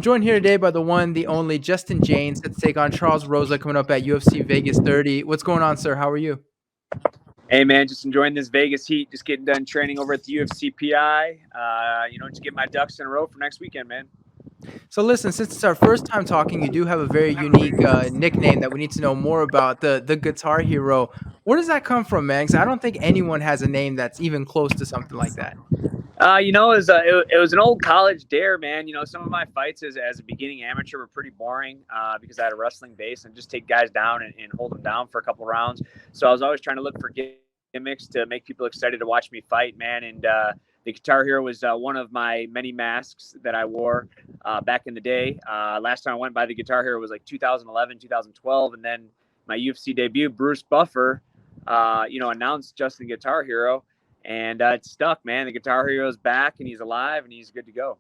joined here today by the one, the only Justin Jaynes set to take on Charles Rosa coming up at UFC Vegas 30. What's going on, sir? How are you? Hey man, just enjoying this Vegas heat. Just getting done training over at the UFC PI. Just get my ducks in a row for next weekend, man. So listen, since it's our first time talking, you do have a very unique nickname that we need to know more about, the Guitar Hero. Where does that come from, man? 'Cause I don't think anyone has a name that's even close to something like that. It was an old college dare, man. Some of my fights as a beginning amateur were pretty boring because I had a wrestling base and just take guys down and hold them down for a couple rounds. So I was always trying to look for gimmicks to make people excited to watch me fight, man. And the Guitar Hero was one of my many masks that I wore back in the day. Last time I went by the Guitar Hero was like 2011, 2012. And then my UFC debut, Bruce Buffer, announced Justin Guitar Hero. And it's stuck, man. The Guitar Hero's back, and he's alive, and he's good to go.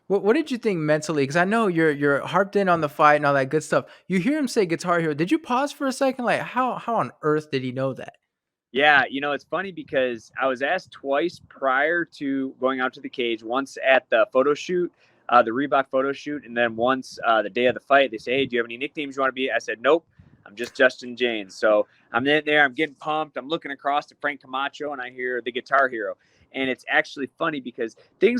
What did you think mentally? Because I know you're harped in on the fight and all that good stuff. You hear him say Guitar Hero. Did you pause for a second? Like, how on earth did he know that? Yeah, it's funny because I was asked twice prior to going out to the cage. Once at the photo shoot, the Reebok photo shoot, and then once the day of the fight. They say, "Hey, do you have any nicknames you want to be?" I said, "Nope, I'm just Justin Jaynes." So I'm in there, I'm getting pumped. I'm looking across to Frank Camacho, and I hear the Guitar Hero. And it's actually funny because my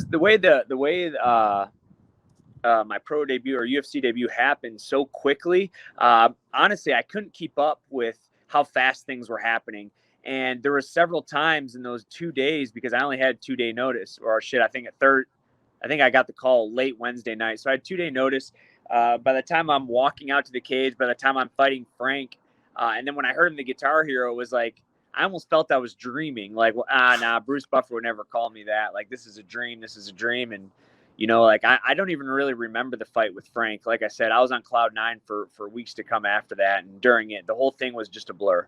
pro debut or UFC debut happened so quickly. Honestly, I couldn't keep up with how fast things were happening. And there were several times in those 2 days because I only had 2 day notice, or shit. I think I got the call late Wednesday night, so I had 2 day notice. By the time I'm walking out to the cage, by the time I'm fighting Frank, and then when I heard him, the Guitar Hero, it was like I almost felt I was dreaming. Like, nah, Bruce Buffer would never call me that. Like, this is a dream. This is a dream. And I don't even really remember the fight with Frank. Like I said, I was on cloud nine for weeks to come after that, and during it, the whole thing was just a blur.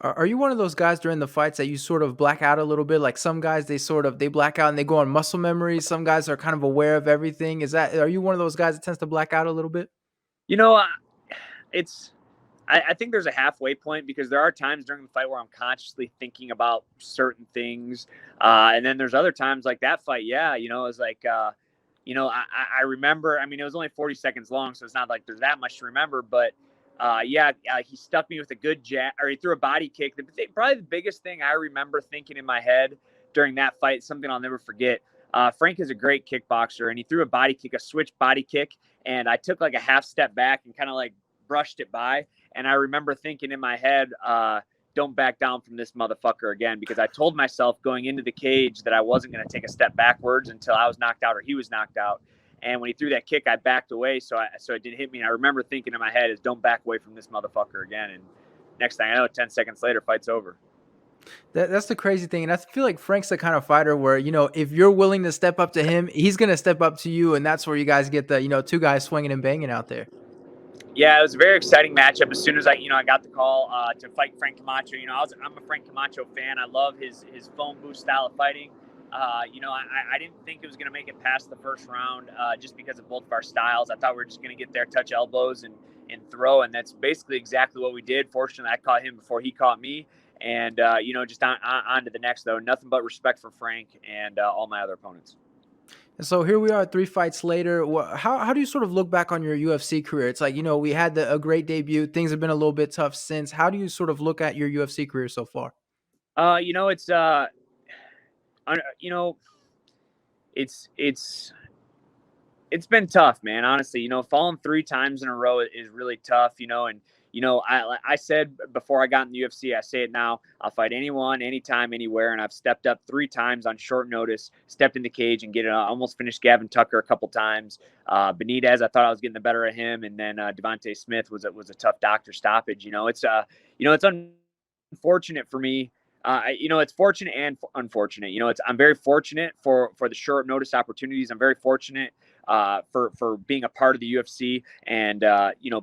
Are you one of those guys during the fights that you sort of black out a little bit? Like some guys, they black out and they go on muscle memory. Some guys are kind of aware of everything. Are you one of those guys that tends to black out a little bit? You know, it's I think there's a halfway point because there are times during the fight where I'm consciously thinking about certain things, and then there's other times like that fight. Yeah, it's like I remember. I mean, it was only 40 seconds long, so it's not like there's that much to remember. But he stuck me with a good jab, or he threw a body kick. Probably the biggest thing I remember thinking in my head during that fight, something I'll never forget. Frank is a great kickboxer, and he threw a body kick, a switch body kick, and I took like a half step back and kind of like brushed it by. And I remember thinking in my head, don't back down from this motherfucker again, because I told myself going into the cage that I wasn't going to take a step backwards until I was knocked out or he was knocked out. And when he threw that kick, I backed away, so it didn't hit me. And I remember thinking in my head is don't back away from this motherfucker again. And next thing I know, 10 seconds later, fight's over. That's the crazy thing. And I feel like Frank's the kind of fighter where, if you're willing to step up to him, he's going to step up to you. And that's where you guys get the, two guys swinging and banging out there. Yeah, it was a very exciting matchup. As soon as I got the call to fight Frank Camacho, I'm a Frank Camacho fan. I love his phone booth style of fighting. I didn't think it was going to make it past the first round just because of both of our styles. I thought we were just going to get there, touch elbows, and throw, and that's basically exactly what we did. Fortunately, I caught him before he caught me, and just on to the next, though. Nothing but respect for Frank and all my other opponents. And so here we are 3 fights later. How do you sort of look back on your UFC career? It's like, we had a great debut. Things have been a little bit tough since. How do you sort of look at your UFC career so far? It's been tough, man. Honestly, falling 3 times in a row is really tough. I said before I got in the UFC, I say it now, I'll fight anyone, anytime, anywhere. And I've stepped up 3 times on short notice, stepped in the cage and almost finished Gavin Tucker a couple times. Benitez, I thought I was getting the better of him. And then Devontae Smith was a tough doctor stoppage. It's unfortunate for me. It's fortunate and unfortunate. I'm very fortunate for the short notice opportunities. I'm very fortunate for being a part of the UFC and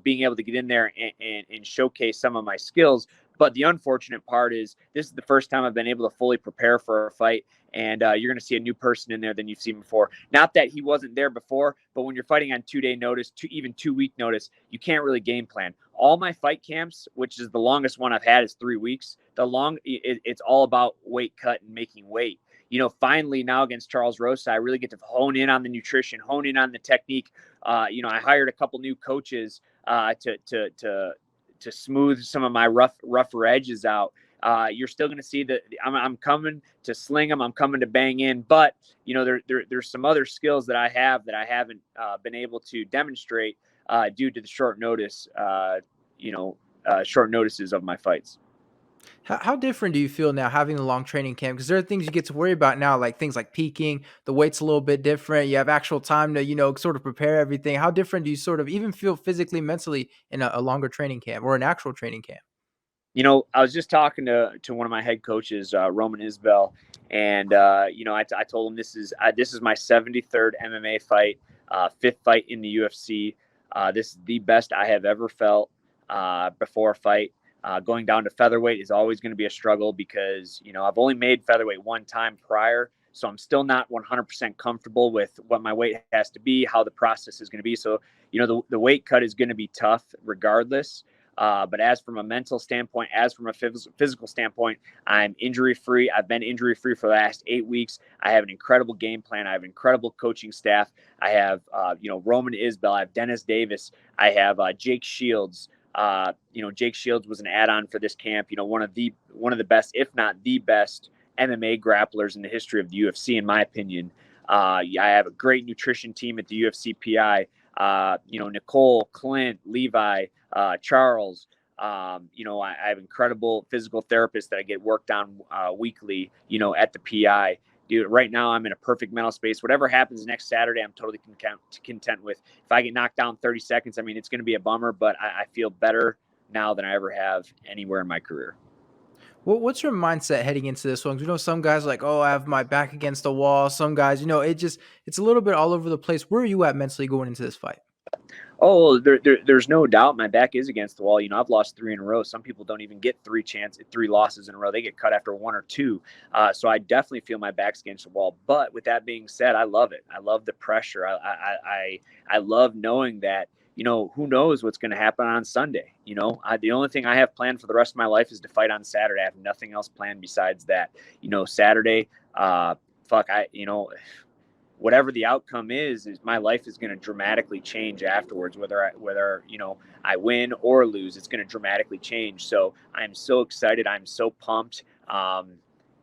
being able to get in there and showcase some of my skills. But the unfortunate part is this is the first time I've been able to fully prepare for a fight, and you're going to see a new person in there than you've seen before. Not that he wasn't there before, but when you're fighting on 2 day notice, even 2 week notice, you can't really game plan. All my fight camps, which is the longest one I've had, is 3 weeks. It's all about weight cut and making weight. finally now against Charles Rosa, I really get to hone in on the nutrition, hone in on the technique. I hired a couple new coaches to smooth some of my rougher edges out. You're still going to see that I'm coming to sling them. I'm coming to bang in, but there's some other skills that I have that I haven't been able to demonstrate due to the short notices of my fights. How different do you feel now having the long training camp? Because there are things you get to worry about now, like things like peaking, the weight's a little bit different. You have actual time to, sort of prepare everything. How different do you sort of even feel physically, mentally in a longer training camp or an actual training camp? I was just talking to one of my head coaches, Roman Isbell, and I told him this is my 73rd MMA fight, fifth fight in the UFC. This is the best I have ever felt before a fight. Going down to featherweight is always going to be a struggle because I've only made featherweight one time prior, so I'm still not 100% comfortable with what my weight has to be, how the process is going to be. So the weight cut is going to be tough regardless. But as from a mental standpoint, as from a physical standpoint, I'm injury free. I've been injury free for the last 8 weeks. I have an incredible game plan. I have an incredible coaching staff. I have, Roman Isbell. I have Dennis Davis. I have Jake Shields. Jake Shields was an add-on for this camp. One of the best, if not the best, MMA grapplers in the history of the UFC, in my opinion. I have a great nutrition team at the UFC PI. Nicole, Clint, Levi, Charles. I have incredible physical therapists that I get worked on weekly, at the PI. Dude, right now I'm in a perfect mental space. Whatever happens next Saturday, I'm totally content with. If I get knocked down 30 seconds, I mean, it's going to be a bummer, but I feel better now than I ever have anywhere in my career. What's your mindset heading into this one? 'Cause some guys are like, oh, I have my back against the wall. Some guys, it's a little bit all over the place. Where are you at mentally going into this fight? Oh, there's no doubt my back is against the wall. I've lost 3 in a row. Some people don't even get three losses in a row. They get cut after 1 or 2. So I definitely feel my back's against the wall. But with that being said, I love it. I love the pressure. I love knowing that, who knows what's going to happen on Sunday. The only thing I have planned for the rest of my life is to fight on Saturday. I have nothing else planned besides that. Saturday, whatever the outcome is my life is going to dramatically change afterwards. Whether I win or lose, it's going to dramatically change. So I'm so excited. I'm so pumped.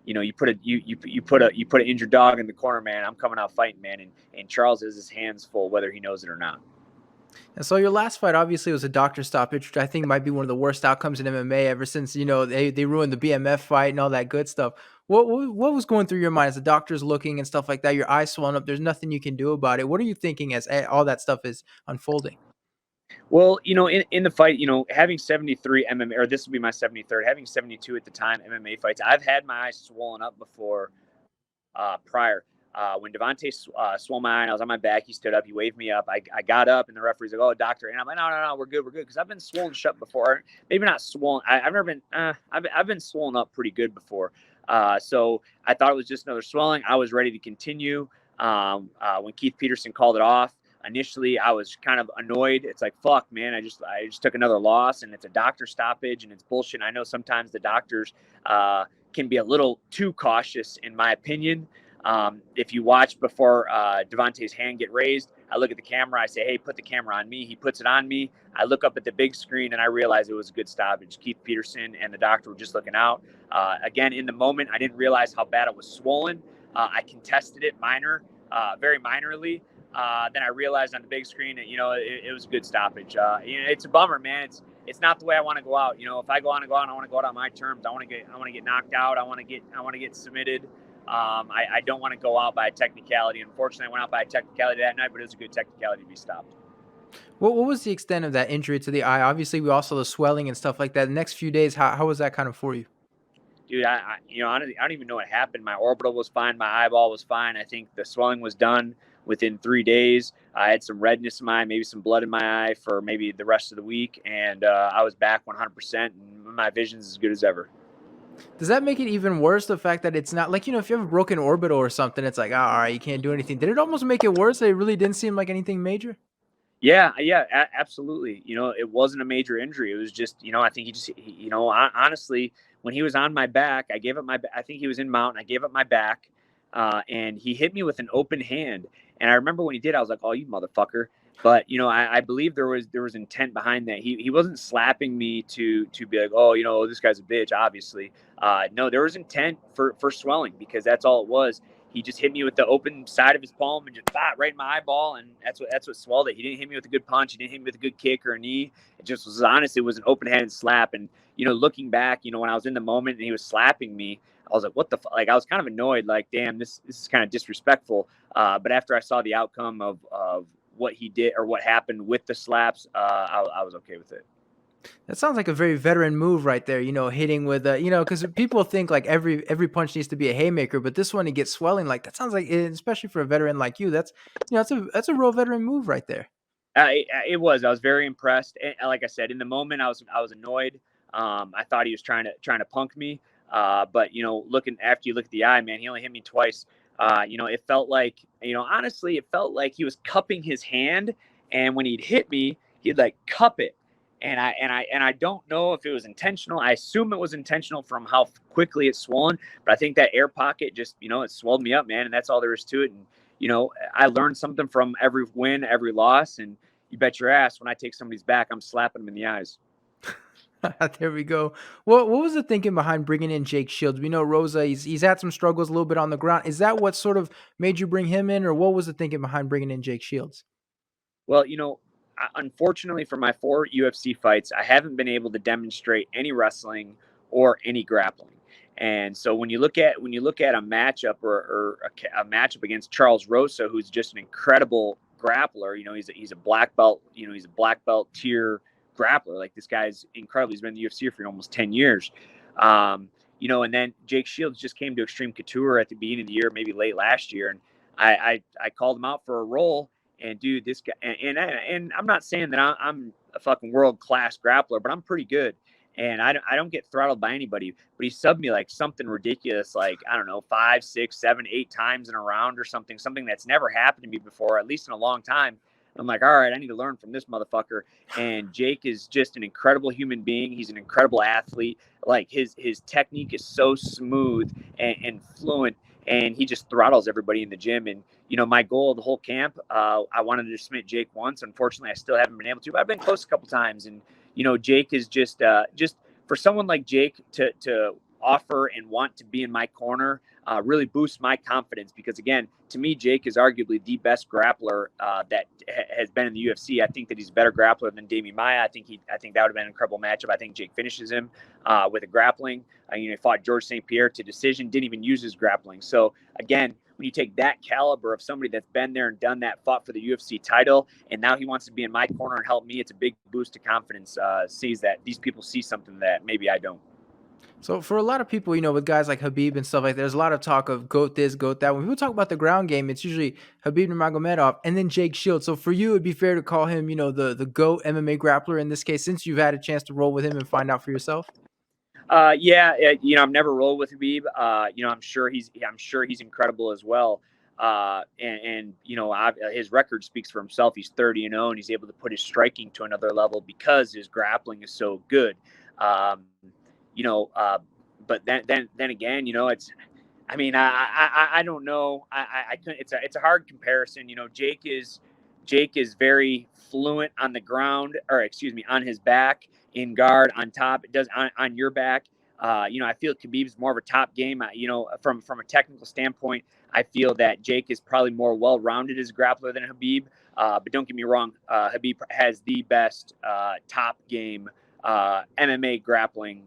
You put an injured dog in the corner, man. I'm coming out fighting, man. And Charles has his hands full, whether he knows it or not. And so your last fight obviously was a doctor stoppage, which I think might be one of the worst outcomes in MMA ever since, they ruined the BMF fight and all that good stuff. What was going through your mind as the doctor's looking and stuff like that? Your eyes swelling up. There's nothing you can do about it. What are you thinking as all that stuff is unfolding? Well, in the fight, having 73 MMA, or this will be my 73rd, having 72 at the time MMA fights, I've had my eyes swollen up before prior. When Devontae swole my eye and I was on my back, he stood up, he waved me up. I got up and the referee's like, "Oh, doctor," and I'm like, "No, we're good," because I've been swollen shut before. Maybe not swollen. I've never been. I've been swollen up pretty good before. So I thought it was just another swelling. I was ready to continue. When Keith Peterson called it off, initially I was kind of annoyed. It's like, fuck, man, I just took another loss, and it's a doctor stoppage, and it's bullshit. I know sometimes the doctors can be a little too cautious, in my opinion. If you watch before Devontae's hand get raised, I look at the camera, I say, "Hey, put the camera on me." He puts it on me. I look up at the big screen and I realize it was a good stoppage. Keith Peterson and the doctor were just looking out. Again, in the moment, I didn't realize how bad it was swollen. I contested it very minorly. Then I realized on the big screen that, it was a good stoppage. It's a bummer, man. It's not the way I want to go out. If I want to go out, I want to go out on my terms. I want to get knocked out. I want to get submitted. I don't want to go out by a technicality. Unfortunately, I went out by a technicality that night, but it was a good technicality to be stopped. What was the extent of that injury to the eye? Obviously, we also saw the swelling and stuff like that. The next few days, how was that kind of for you? Dude, I don't even know what happened. My orbital was fine. My eyeball was fine. I think the swelling was done within 3 days. I had some redness in my eye, maybe some blood in my eye for maybe the rest of the week. And I was back 100%, and my vision's as good as ever. Does that make it even worse, the fact that it's not like, if you have a broken orbital or something, it's like, all right, you can't do anything. Did it almost make it worse? It really didn't seem like anything major? Yeah, absolutely. It wasn't a major injury. It was just, I think honestly, when he was on my back, I think he was in mount. I gave up my back. and he hit me with an open hand. And I remember when he did, I was like, "Oh, you motherfucker!" But I believe there was intent behind that. He wasn't slapping me to be like, "Oh, this guy's a bitch." Obviously, no, there was intent for swelling, because that's all it was. He just hit me with the open side of his palm and just right in my eyeball, and that's what swelled it. He didn't hit me with a good punch. He didn't hit me with a good kick or a knee. It just was honestly, it was an open-handed slap. And looking back, when I was in the moment and he was slapping me, I was like, "What the fuck?" Like, I was kind of annoyed. Like, damn, this is kind of disrespectful. But after I saw the outcome of what he did or what happened with the slaps, I was okay with it. That sounds like a very veteran move right there, hitting with because people think like every punch needs to be a haymaker, but this one to get swelling like that sounds like, especially for a veteran like you, that's a real veteran move right there. It was. I was very impressed. And like I said, in the moment, I was annoyed. I thought he was trying to punk me. But looking after you look at the eye, man, he only hit me twice. It felt like, honestly, it felt like he was cupping his hand, and when he'd hit me, he'd like cup it. And I don't know if it was intentional. I assume it was intentional from how quickly it's swollen. But I think that air pocket just, it swelled me up, man, and that's all there is to it. And I learned something from every win, every loss, and you bet your ass when I take somebody's back, I'm slapping them in the eyes. There we go. What was the thinking behind bringing in Jake Shields? We know Rosa, he's had some struggles a little bit on the ground. Is that what sort of made you bring him in, or what was the thinking behind bringing in Jake Shields? Well, unfortunately for my 4 UFC fights, I haven't been able to demonstrate any wrestling or any grappling. And so when you look at a matchup or a matchup against Charles Rosa, who's just an incredible grappler, he's a black belt, he's a black belt tier grappler. Like, this guy's incredible. He's been in the UFC for almost 10 years. And then Jake Shields just came to Extreme Couture at the beginning of the year, maybe late last year, and I called him out for a role. And dude, this guy, and I'm not saying that I'm a fucking world class grappler, but I'm pretty good. And I don't get throttled by anybody. But he subbed me like something ridiculous, like, I don't know, 5, 6, 7, 8 times in a round or something that's never happened to me before, at least in a long time. I'm like, all right, I need to learn from this motherfucker. And Jake is just an incredible human being. He's an incredible athlete. Like, his technique is so smooth and fluent, and he just throttles everybody in the gym. And my goal of the whole camp, I wanted to submit Jake once. Unfortunately, I still haven't been able to, but I've been close a couple times. And Jake is just for someone like Jake to offer and want to be in my corner, really boosts my confidence, because, again, to me, Jake is arguably the best grappler that has been in the UFC. I think that he's a better grappler than Damian Maia. I think that would have been an incredible matchup. I think Jake finishes him with a grappling. He fought George St. Pierre to decision, didn't even use his grappling. So, again, when you take that caliber of somebody that's been there and done that, fought for the UFC title, and now he wants to be in my corner and help me, it's a big boost to confidence. Sees that these people see something that maybe I don't. So for a lot of people, with guys like Khabib and stuff like that, there's a lot of talk of GOAT this, GOAT that. When people talk about the ground game, it's usually Khabib Nurmagomedov and then Jake Shields. So for you, it'd be fair to call him, the GOAT MMA grappler in this case, since you've had a chance to roll with him and find out for yourself. Yeah, I've never rolled with Khabib. I'm sure he's incredible as well. And his record speaks for himself. He's 30-0, and he's able to put his striking to another level because his grappling is so good. You know, but then again, it's. I mean, I don't know. I couldn't. It's a hard comparison. Jake is very fluent on the ground, or excuse me, on his back, in guard, on top. It does on your back. I feel Khabib's more of a top game. From a technical standpoint, I feel that Jake is probably more well-rounded as a grappler than Khabib. But don't get me wrong, Khabib has the best top game MMA grappling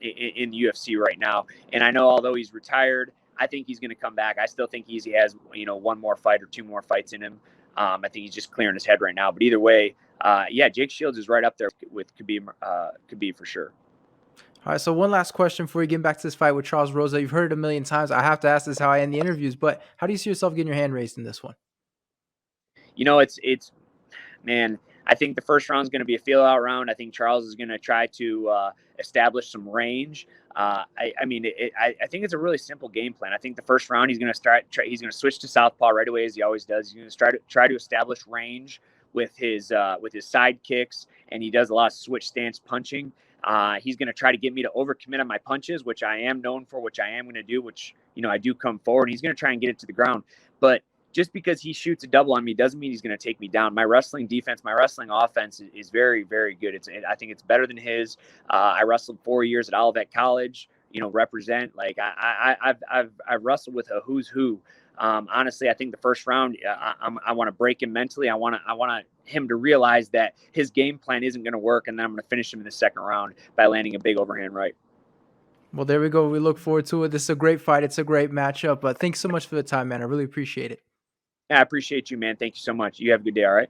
in the UFC right now. And I know, although he's retired, I think he's going to come back. I still think he has one more fight or 2 more fights in him. I think he's just clearing his head right now. But either way, Jake Shields is right up there with Khabib for sure. All right, so one last question before we get back to this fight with Charles Rosa. You've heard it a million times. I have to ask this how I end the interviews, but how do you see yourself getting your hand raised in this one? It's man. I think the first round is going to be a feel out round. I think Charles is going to try to establish some range. I think it's a really simple game plan. I think the first round he's going to switch to southpaw right away, as he always does. He's going to try to establish range with his side kicks, and he does a lot of switch stance punching. He's going to try to get me to overcommit on my punches, which I am known for, which I am going to do, which, I do come forward. He's going to try and get it to the ground. But just because he shoots a double on me doesn't mean he's going to take me down. My wrestling defense, my wrestling offense is very, very good. I think it's better than his. I wrestled 4 years at Olivet College. Represent, like, I've wrestled with a who's who. Honestly, I think the first round, I want to break him mentally. I want him to realize that his game plan isn't going to work, and then I'm going to finish him in the second round by landing a big overhand right. Well, there we go. We look forward to it. This is a great fight. It's a great matchup. Thanks so much for the time, man. I really appreciate it. Yeah, I appreciate you, man. Thank you so much. You have a good day. All right.